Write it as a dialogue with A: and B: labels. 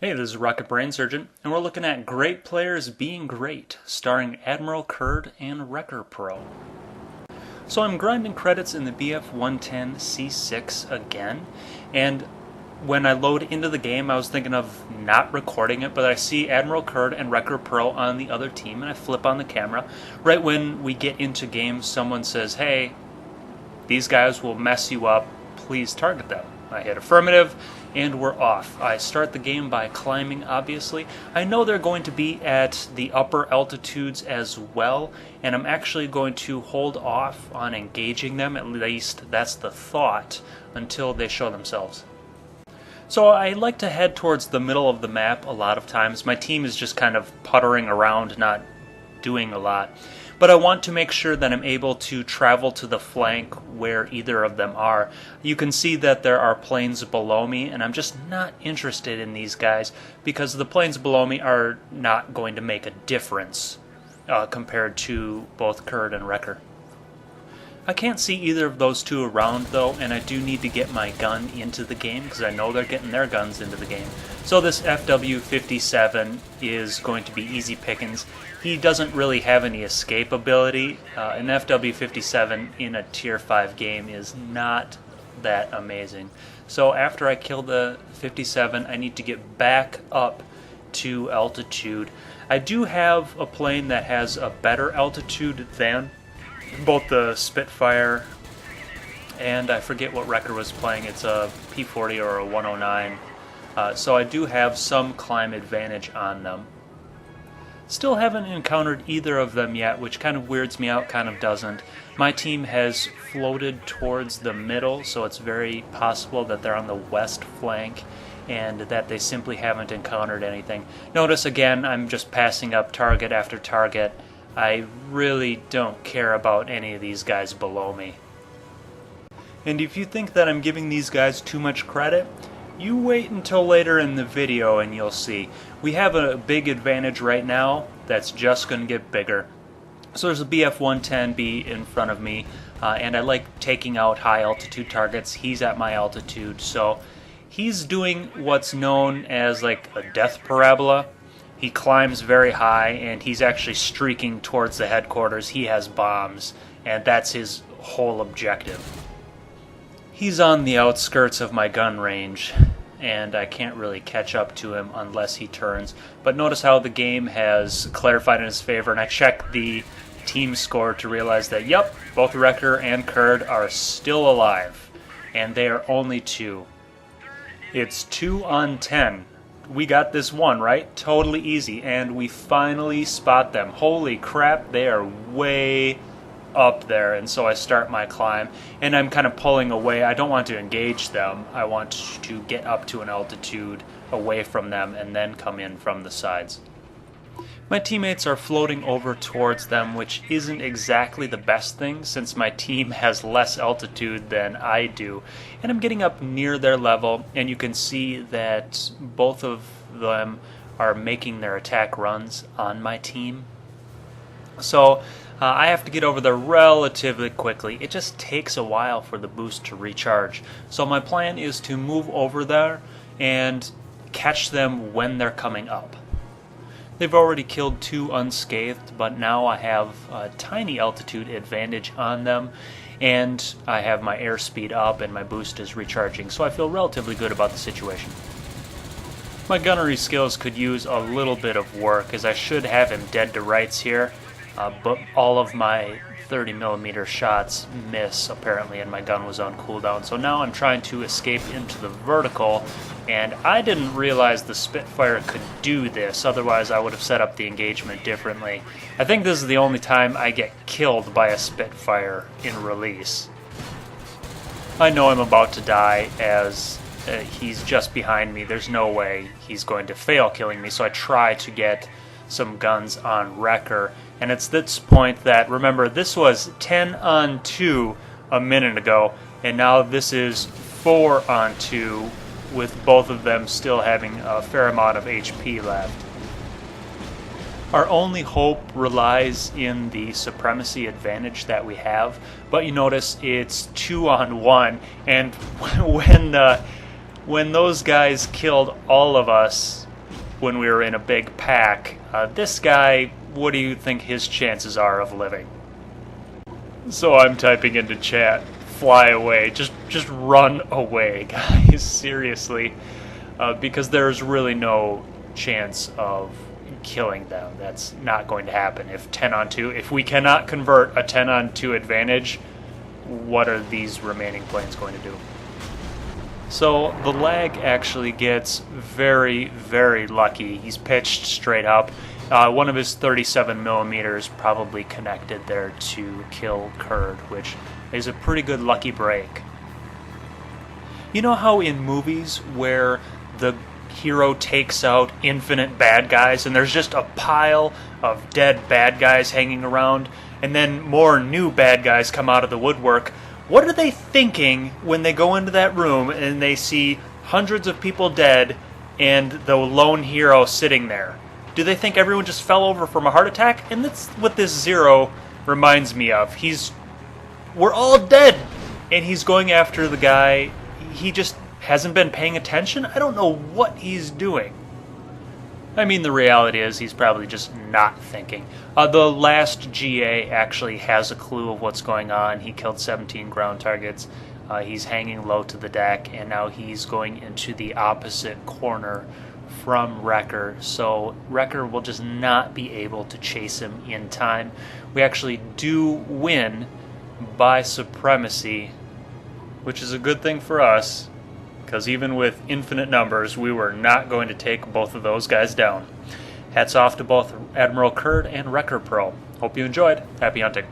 A: Hey, this is Rocket Surgeon, and we're looking at Great Players Being Great, starring AdmiralKird and Wreckerpro. So I'm grinding credits in the BF-110 C6 again, and when I load into the game, I was thinking of not recording it, but I see AdmiralKird and Wreckerpro on the other team, and I flip on the camera. Right when we get into game, someone says, "Hey, these guys will mess you up, please target them." I hit affirmative, and we're off. I start the game by climbing, obviously. I know they're going to be at the upper altitudes as well, and I'm actually going to hold off on engaging them, at least that's the thought, until they show themselves. So I like to head towards the middle of the map a lot of times. My team is just kind of puttering around, not doing a lot. But I want to make sure that I'm able to travel to the flank where either of them are. You can see that there are planes below me, and I'm just not interested in these guys because the planes below me are not going to make a difference compared to both Kurd and Wrecker. I can't see either of those two around though, and I do need to get my gun into the game because I know they're getting their guns into the game. So this FW-57 is going to be easy pickings. He doesn't really have any escape ability. An FW-57 in a tier 5 game is not that amazing. So after I kill the 57, I need to get back up to altitude. I do have a plane that has a better altitude than both the Spitfire and I forget what Wrecker was playing. It's a P40 or a 109. So I do have some climb advantage on them. Still haven't encountered either of them yet, which kind of weirds me out, kind of doesn't. My team has floated towards the middle, so it's very possible that they're on the west flank and that they simply haven't encountered anything. Notice again, I'm just passing up target after target. I really don't care about any of these guys below me. And if you think that I'm giving these guys too much credit, you wait until later in the video and you'll see. We have a big advantage right now that's just going to get bigger. So there's a BF-110B in front of me, and I like taking out high altitude targets. He's at my altitude, so he's doing what's known as like a death parabola. He climbs very high, and he's actually streaking towards the headquarters. He has bombs, and that's his whole objective. He's on the outskirts of my gun range, and I can't really catch up to him unless he turns. But notice how the game has clarified in his favor, and I checked the team score to realize that, yep, both Wrecker and Kurd are still alive, and they are only 2. It's 2 on 10. We got this one, right? Totally easy, and we finally spot them. Holy crap, they are way up there, and so I start my climb, and I'm kind of pulling away. I don't want to engage them. I want to get up to an altitude away from them and then come in from the sides. My teammates are floating over towards them, which isn't exactly the best thing since my team has less altitude than I do. And I'm getting up near their level, and you can see that both of them are making their attack runs on my team. So I have to get over there relatively quickly. It just takes a while for the boost to recharge. So my plan is to move over there and catch them when they're coming up. They've already killed 2 unscathed, but now I have a tiny altitude advantage on them, and I have my airspeed up and my boost is recharging, so I feel relatively good about the situation. My gunnery skills could use a little bit of work, as I should have him dead to rights here, but all of my 30mm shots miss apparently, and my gun was on cooldown. So now I'm trying to escape into the vertical, and I didn't realize the Spitfire could do this, otherwise I would have set up the engagement differently. I think this is the only time I get killed by a Spitfire in release. I know I'm about to die as he's just behind me. There's no way he's going to fail killing me, so I try to get some guns on Wrecker, and it's this point that, remember, this was 10 on 2 a minute ago, and now this is 4 on 2 with both of them still having a fair amount of HP left. Our only hope relies in the supremacy advantage that we have, but you notice it's 2 on 1, and when those guys killed all of us, when we were in a big pack. This guy, what do you think his chances are of living? So I'm typing into chat, fly away, just run away, guys, seriously, because there's really no chance of killing them. That's not going to happen. If 10 on 2, if we cannot convert a 10 on 2 advantage, what are these remaining planes going to do? So the lag actually gets very, very lucky. He's pitched straight up. One of his 37 millimeters probably connected there to kill Kird, which is a pretty good lucky break. You know how in movies where the hero takes out infinite bad guys and there's just a pile of dead bad guys hanging around, and then more new bad guys come out of the woodwork? What are they thinking when they go into that room and they see hundreds of people dead and the lone hero sitting there? Do they think everyone just fell over from a heart attack? And that's what this Zero reminds me of. We're all dead, and he's going after the guy. He just hasn't been paying attention. I don't know what he's doing. I mean, the reality is he's probably just not thinking. The last GA actually has a clue of what's going on. He killed 17 ground targets. He's hanging low to the deck, and now he's going into the opposite corner from Wrecker. So Wrecker will just not be able to chase him in time. We actually do win by supremacy, which is a good thing for us, because even with infinite numbers, we were not going to take both of those guys down. Hats off to both AdmiralKird and Wreckerpro. Hope you enjoyed. Happy hunting.